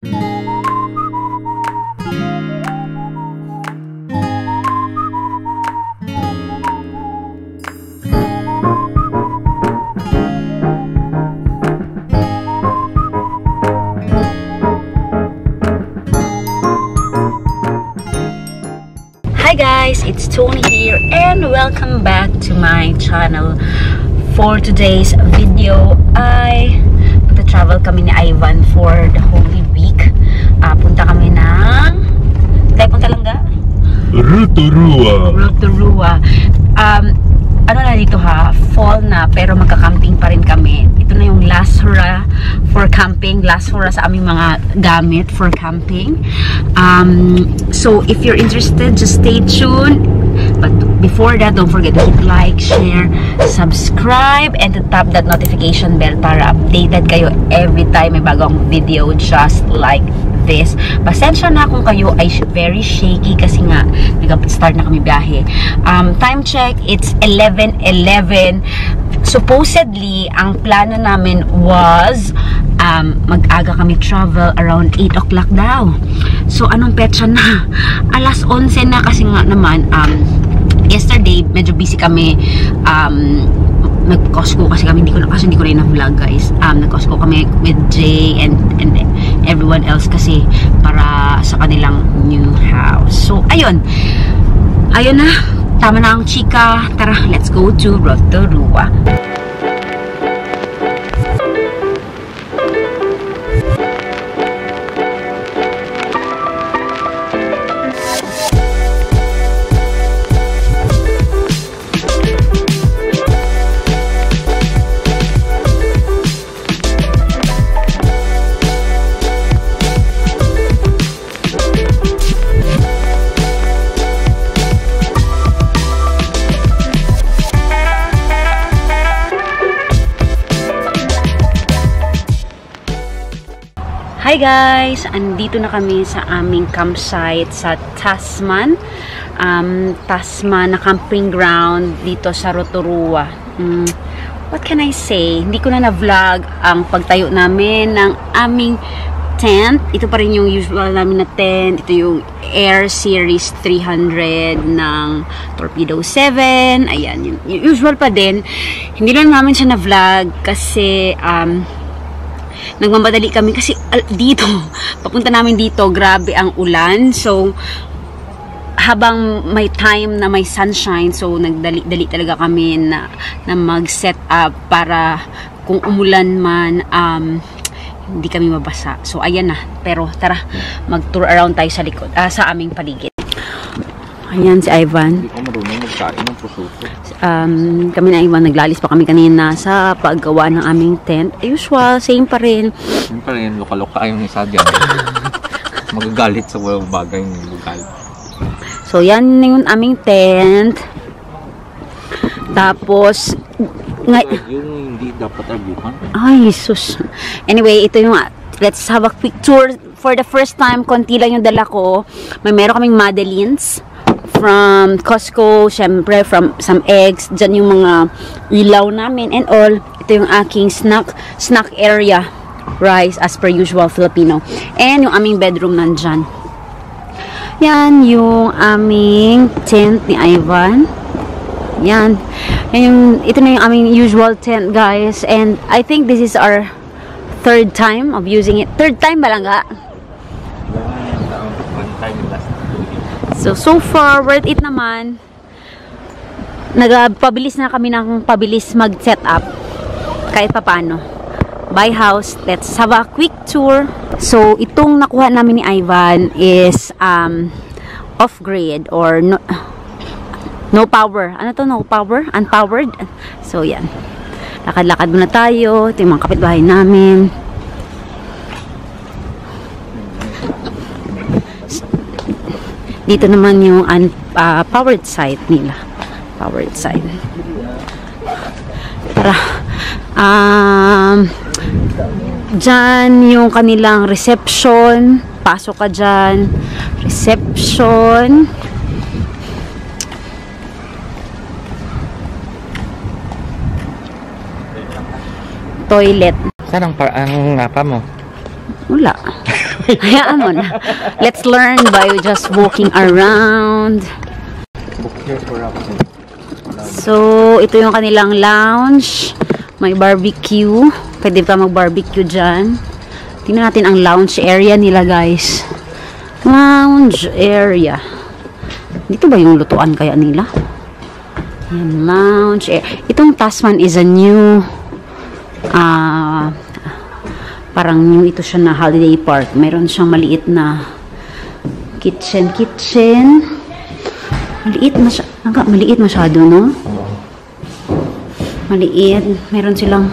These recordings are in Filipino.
Hi guys, it's Tony here and welcome back to my channel. For today's video ay travel kami ni Ivan for the Holy Week. Punta kami ng punta lang ga? Rotorua. Ano na dito ha, fall na pero magka-camping pa rin kami. Ito na yung last hurrah for camping, last hurrah sa aming mga gamit for camping. So if you're interested, just stay tuned. But before that, don't forget to hit like, share, subscribe, and to tap that notification bell para updated kayo every time may bagong video just like this. Pasensya na kung kayo ay very shaky kasi nga nag-start na kami biyahe. Time check, it's 11:11. Supposedly, ang plano namin was mag-aga kami travel around 8 o'clock daw. So, anong petsa na? Alas 11 na kasi nga naman, yesterday, medyo busy kami. Nag-Costco kasi kami, hindi ko na na-vlog guys. Nag-Costco kami with Jay and everyone else kasi para sa kanilang new house. So, ayun na, tama na ang chika. Tara, let's go to Rotorua. Hi guys! Andito na kami sa aming campsite sa Tasman. Tasman na camping ground dito sa Rotorua. What can I say? Hindi ko na na-vlog ang pagtayo namin ng aming tent. Ito pa rin yung usual namin na tent. Ito yung Air Series 300 ng Torpedo 7. Ayan, yung usual pa din. Hindi lang namin siya na-vlog kasi nagmamadali kami kasi dito, papunta namin dito, grabe ang ulan. So, habang may time na may sunshine, so nagdali-dali talaga kami na mag-set up para kung umulan man, hindi kami mabasa. So, ayan na. Pero, tara, mag-tour around tayo sa likod, sa aming paligid. Ayan si Ivan. Hindi ko marunong magkain ng pususo. Kami na Ivan, naglalis pa kami kanina sa paggawa ng aming tent. Usual, same pa rin. Same pa rin, loka-loka yung isa dyan. Magagalit sa walang bagay ng lugal. So, yan yung aming tent. Tapos, yung hindi dapat abuhan. Ay, sus. Anyway, ito yung, let's have a quick tour. For the first time, konti lang yung dala ko. Meron kaming madeleines from Costco, syempre from some eggs, dyan yung mga ilaw namin and all. Ito yung aking snack area, rice as per usual Filipino, and yung aming bedroom nandyan. Yan yung aming tent ni Ivan. Yan ito na yung aming usual tent guys, and I think this is our third time of using it. Third time ba lang ga? So far, worth it naman. Nagpabilis na kami ng pabilis mag-set up. Kahit papano. Buy house. Let's have a quick tour. So, itong nakuha namin ni Ivan is off-grid or no power. Ano to? No power? Unpowered? So, yan. Lakad-lakad muna tayo. Ito yung mga kapitbahay namin. Dito naman yung powered side nila. Powered side. Tara. Dyan yung kanilang reception. Pasok ka dyan. Reception. Toilet. Saan ang apa mo? Wala. Hayaan mo na. Let's learn by just walking around. So, ito yung kanilang lounge. May barbecue. Pwede ka mag-barbecue dyan. Tingnan natin ang lounge area nila, guys. Lounge area. Dito ba yung lutuan kaya nila? Yan, lounge area. Itong Tasman is a new parang new ito siya na holiday park. Mayroon siyang maliit na kitchen. Maliit masyado, no? Maliit. Meron silang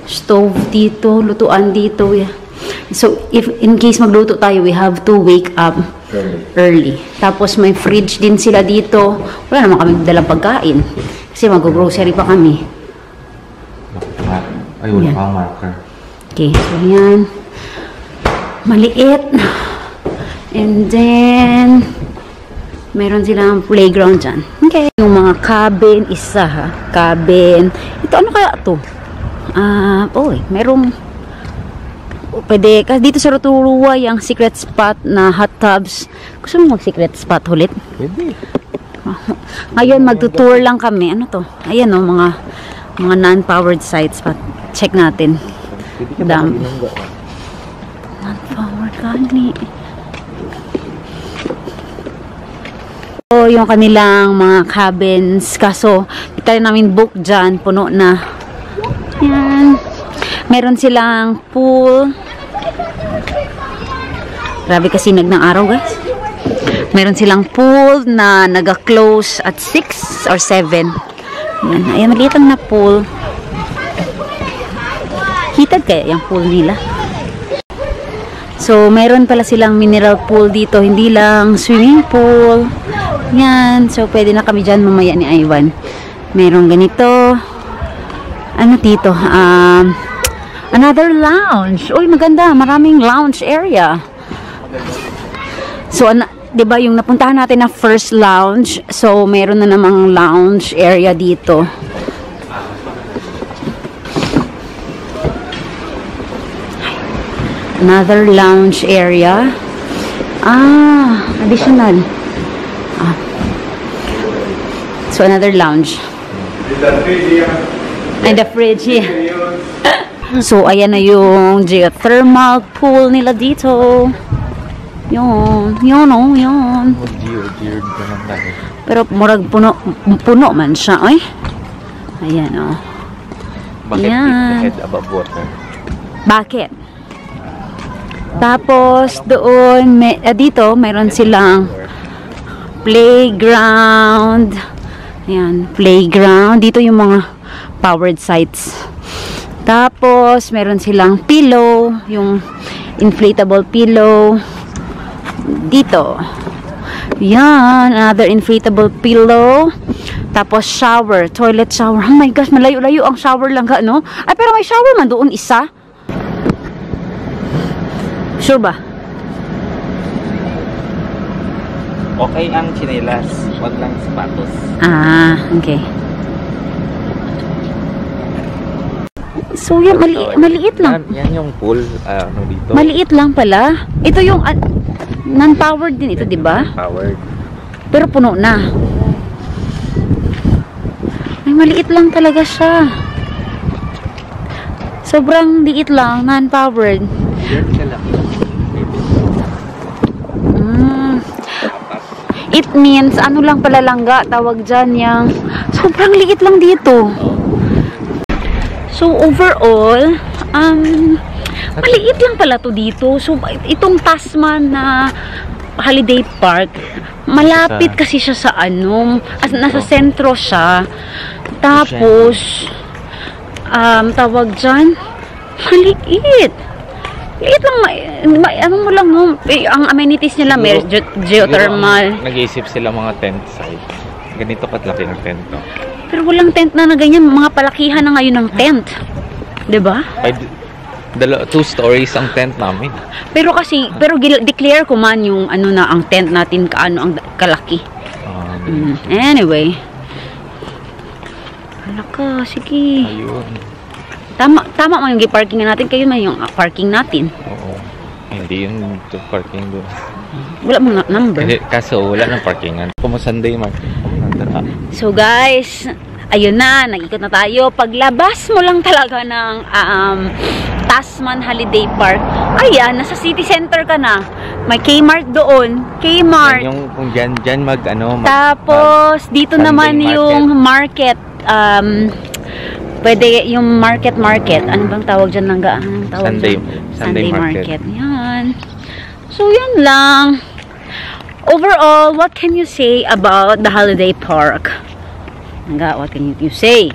stove dito, lutuan dito. Yeah. So, if in case magluto tayo, we have to wake up early. Tapos may fridge din sila dito. Wala naman kami dalang pagkain. Kasi mag-grocery pa kami. Ay, wala kang marker. Okay, so yan. Maliit. And then, meron silang playground dyan. Okay. Yung mga cabin, isa ha. Cabin. Ito, ano kaya ito? Merong pwede. Kasi dito sa Rotorua, yung secret spot na hot tubs. Gusto mo mag-secret spot ulit? Pwede. Ngayon, magtutour lang kami. Ano to? Ayan o, mga non-powered sites. Check natin. Dam. Non-powered kani. So, yung kanilang mga cabins. Kaso, di tayo namin book dyan. Puno na. Yan. Meron silang pool. Grabe kasi ng araw, guys. Meron silang pool na naga-close at 6 or 7. Yan. Ayan, maliit lang na pool. Hitad kaya yung pool nila. So, meron pala silang mineral pool dito. Hindi lang swimming pool. Yan. So, pwede na kami dyan mamaya ni Ivan. Meron ganito. Ano dito? Another lounge. Uy, maganda. Maraming lounge area. So, diba yung napuntahan natin na first lounge? So, meron na namang lounge area dito. Another lounge area. Additional. So, another lounge. And the fridge, yeah. So, ayan na yung geothermal pool nila dito. Yun. Pero, murag puno man siya, oy. Ayan, oh. Bakit head above water? Bakit? Tapos, doon, dito, mayroon silang playground. Ayan, playground. Dito yung mga powered sites. Tapos, meron silang pillow, yung inflatable pillow. Dito. Yan, another inflatable pillow. Tapos, shower, toilet shower. Oh my gosh, malayo-layo ang shower lang ka, no? Ay, pero may shower man doon, isa. Sure ba? Okay ang chinelas, wag lang sapatos. Okay. So, yan, maliit lang. Yan yung pool, dito. Maliit lang pala. Ito yung non-powered din ito, di ba? Powered. Pero puno na. Ay, maliit lang talaga siya. Sobrang liit lang, non-powered. Yan ka lang. It means, ano lang pala langga, tawag dyan yung, sobrang liit lang dito. So, overall, maliit lang pala to dito. So, itong Tasman na holiday park, malapit kasi siya sa nasa sentro siya. Tapos, tawag dyan, maliit. Liit lang, ano mo lang, no? Ang amenities nila, may geothermal. Nag-iisip sila mga tent site. Ganito katlaki ng tent, no? Pero walang tent na ganyan, mga palakihan na ngayon ng tent. Diba? 2 stories ang tent namin. Pero declare ko man yung ang tent natin ang kalaki. Anyway. Halaka, sige. Ayun. Tama man yung parking natin, kayo man yung parking natin. Oo. Hindi yung parking doon. Wala mo number. Kasi, kaso wala ng parkingan. Kung Sunday market. So guys, ayun na, nag-ikot na tayo. Paglabas mo lang talaga ng Tasman Holiday Park, ayan, nasa city center ka na. May Kmart doon. Kmart. Yung kung dyan tapos, dito Sunday naman market. yung market. Pwede yung market. Ano bang tawag dyan? Anong tawag Sunday. dyan? Sunday market. Yan. So, yan lang. Overall, what can you say about the holiday park? What can you say?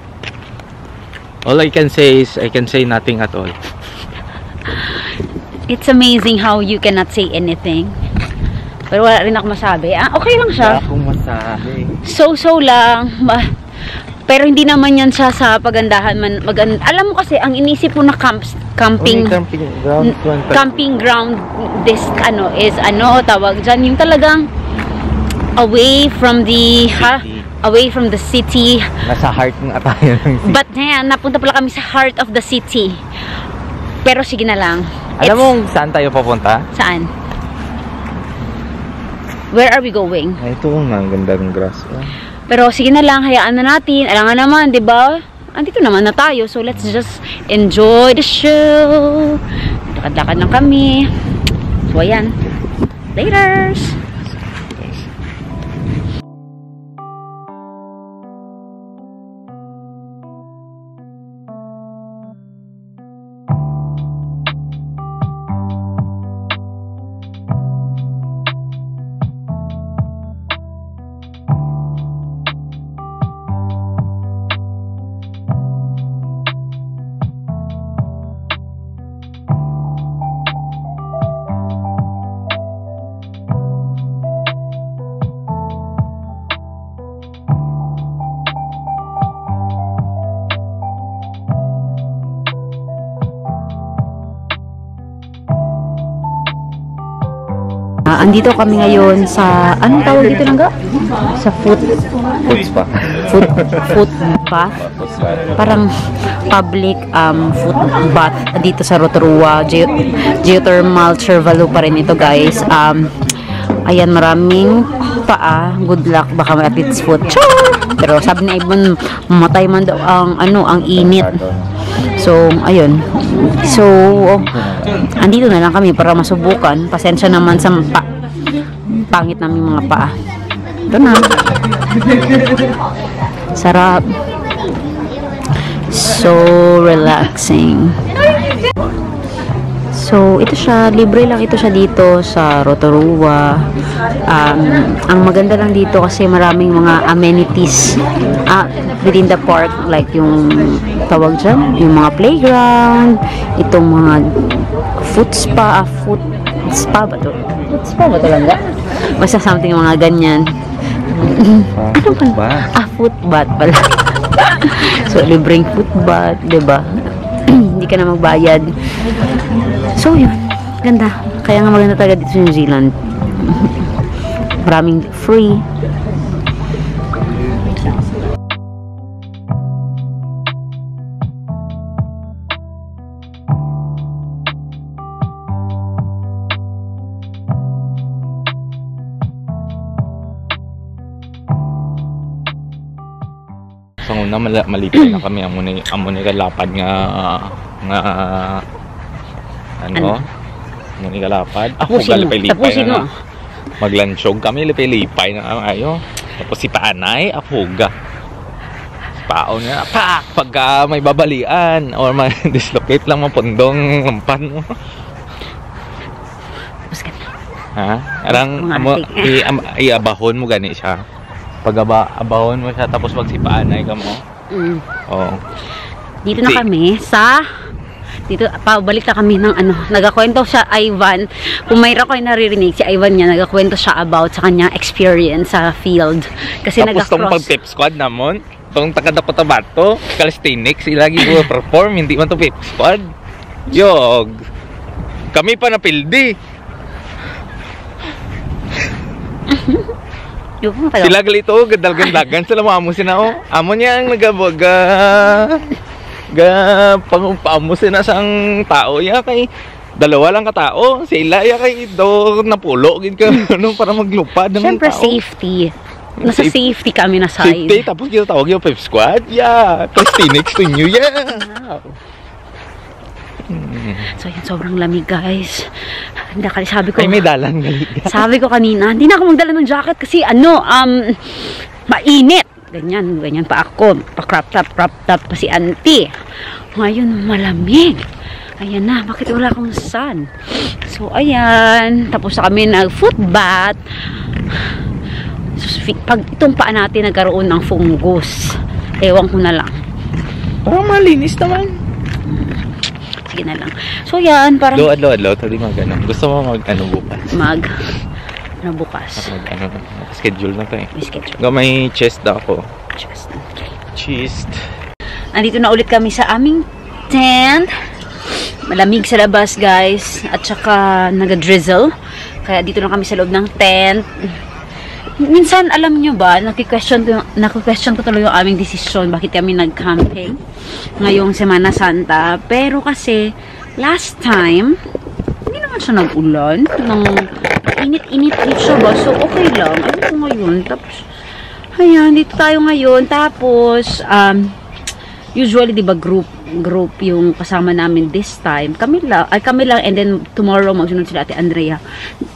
All I can say is, I can say nothing at all. It's amazing how you cannot say anything. Pero wala rin ako masabi. Okay lang siya. Wala akong masabi. So lang. Pero hindi naman yan siya sa pagandahan. Alam mo kasi, ang inisip mo na camping ground, this tawag dyan, yung talagang away from the city. Nasa heart ng atayan ng city. But napunta pala kami sa heart of the city. Pero sige na lang. Alam mo saan tayo papunta? Saan? Where are we going? Ito nga, ang ganda ng grass. Pero sige na lang, hayaan na natin. Alam nga naman, 'di ba? Andito naman na tayo. So let's just enjoy the show. Lakad-lakad lang kami. So ayan. Laters. Andito kami ngayon sa, anong tawag dito lang ga? Sa footpath. Parang public footpath dito sa Rotorua. Geothermal Cervalo pa rin ito guys. Ayan, maraming paa. Good luck, baka may athlete's foot. Pero sabi ni Ibon, mamatay man daw ang init. So, ayun. So, andito na lang kami para masubukan. Pasensya naman sa pangit namin mga paa. Ito na. Sarap. So, relaxing. So, ito siya. Libre lang ito siya dito sa Rotorua. Ang maganda lang dito kasi maraming mga amenities within the park. Like yung tawag dyan, yung mga playground, itong mga foot spa ba to? Foot spa ba to lang ga? Basta something mga ganyan. Ano ba? Foot bath pala. So, libreng foot bath, diba? Hindi ka na magbayad. So, yun. Ganda. Kaya nga maganda talaga dito sa New Zealand. Maraming free. Sa una, malipay na kami. Amo ni kalapad nga Muni kalapad. Ako galipay-lipay na. Maglansyog kami, lipay-lipay na ayo. Tapos si Paanay, apuga. Pao niya, pagka may babalian or may dislocate lang mga pundong lampan mo. Arang iabahon mo gani siya. Pag abahon mo siya tapos pag si Paanay ka mo. Oo. Dito na kami sa pabalik na kami ng nagakwento siya Ivan. Kung mayroon ko naririnig si Ivan niya, nagakwento siya about sa kanyang experience sa field. Kasi tapos tong pag-pep squad namon, tong taga-Dapotabato, calisthenics, ilagi ko perform, hindi man to pep squad. Yog. Kami pa na pildi. Sila galito, gandal-gandagan sila mo amo sinao. Amo niya ang pangupamo sina sang tao ya kay Dalawa lang katao. Sila ya kay do napulo gid ka no para maglupad ng Siyempre, tao. safety. Nasa safety kami na side. Safety, tapos ginatawag yung 5 squad. Yeah. Tapos next to you. Yeah. Wow. So, yan, sobrang lamig, guys. Sabi ko, Ay, may dalan galit. sabi ko kanina, hindi na ako magdala ng jacket kasi, mainit. Ganyan pa ako. Pa-crop top pa si auntie. Ngayon, malamig. Ayan na, bakit wala akong sun? So, ayan. Tapos na kami nag-foot bath. So, pag itong paa natin nagkaroon ng fungus. Ewan ko na lang. Parang malinis naman. Sige na lang. So, yan. Parang Adlaw. Tali mag-ano. Gusto mo mag-ano bukas? bukas. Schedule na tayo. May schedule. May chest daw ako. Just, okay. Chest. Nandito na ulit kami sa aming tent. Malamig sa labas, guys. At saka nag-drizzle. Kaya dito na kami sa loob ng tent. Minsan, alam nyo ba, naki-question ko tuloy yung aming desisyon. Bakit kami nag-camping ngayong Semana Santa. Pero kasi, last time, hindi naman siya nag-ulan. Init-init siya ba? So, okay lang. Ano ko ngayon? Tapos, ayan, dito tayo ngayon. Tapos, usually, di ba, group yung kasama namin this time. Kami lang, and then tomorrow magsunod sila Ate Andrea.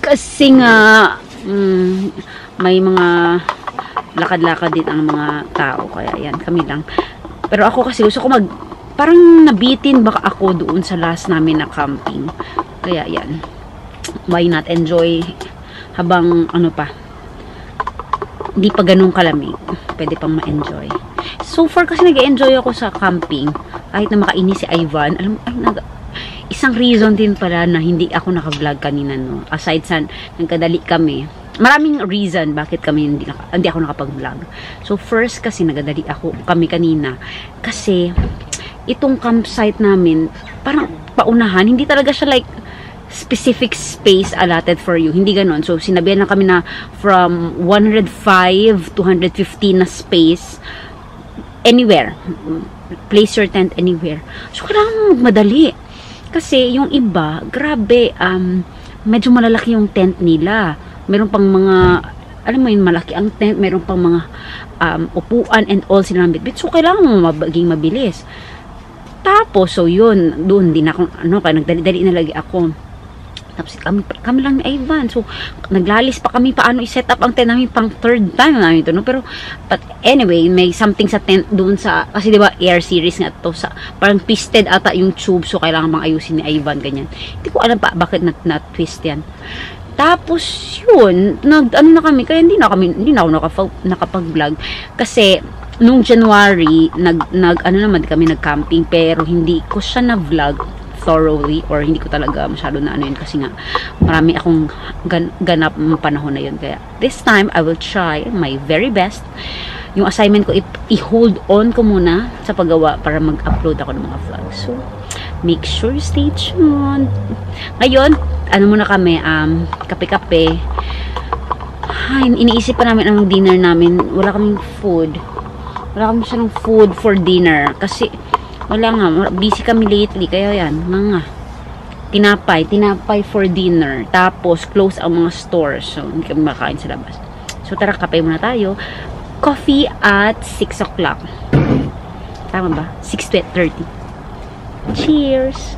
Kasi nga, may mga lakad-lakad din ang mga tao. Kaya yan, kami lang. Pero ako kasi gusto ko parang nabitin baka ako doon sa last namin na camping. Kaya yan. Why not enjoy habang hindi pa ganun kalamig. Pwede pang ma-enjoy. So far kasi nag-enjoy ako sa camping. Kahit na makainis si Ivan. Isang reason din pala na hindi ako naka-vlog kanina, no? Aside sa nagkadali kami. Maraming reason bakit kami hindi ako nakapag-vlog. So first kasi nagdadali kami kanina. Kasi itong campsite namin, parang paunahan. Hindi talaga siya like specific space allotted for you. Hindi ganon. So, sinabihan na kami na from 105 to 115 na space anywhere. Place your tent anywhere. So, kailangan magmadali. Kasi, yung iba, grabe, medyo malalaki yung tent nila. Meron pang mga, alam mo yun, malaki ang tent. Meron pang mga upuan and all sila ng bitbit. So, kailangan mo maging mabilis. Tapos, so yun, doon din ako, kaya nagdali-dali na lagi ako. Tapos kami lang ni Ivan. So, naglalis pa kami paano i-set up ang tent namin pang third time namin ito, no? Pero, but anyway, may something sa tent doon sa, kasi diba, air series nga to, parang twisted ata yung tube, so kailangan mang ayusin ni Ivan, ganyan. Hindi ko alam pa bakit na-twist yan. Tapos, yun, na kami, kaya hindi na ako nakapag-vlog. Kasi, nung January, naman kami nag-camping, pero hindi ko siya na-vlog thoroughly, or hindi ko talaga masyado na yun, kasi nga marami akong ganap panahon na yun. Kaya this time I will try my very best. Yung assignment ko, i-hold on ko muna sa paggawa para mag-upload ako ng mga vlogs. So make sure you stay tuned. Ngayon, muna kami, kape-kape. Iniisip pa namin ang dinner namin. Wala kaming food. Wala kami siya ng food for dinner kasi wala nga, busy kami lately, kaya yan, tinapay for dinner, tapos close ang mga stores, so hindi kami makain sa labas. So tara, kape muna tayo. Coffee at 6 o'clock. Tama ba? 6:30. Cheers!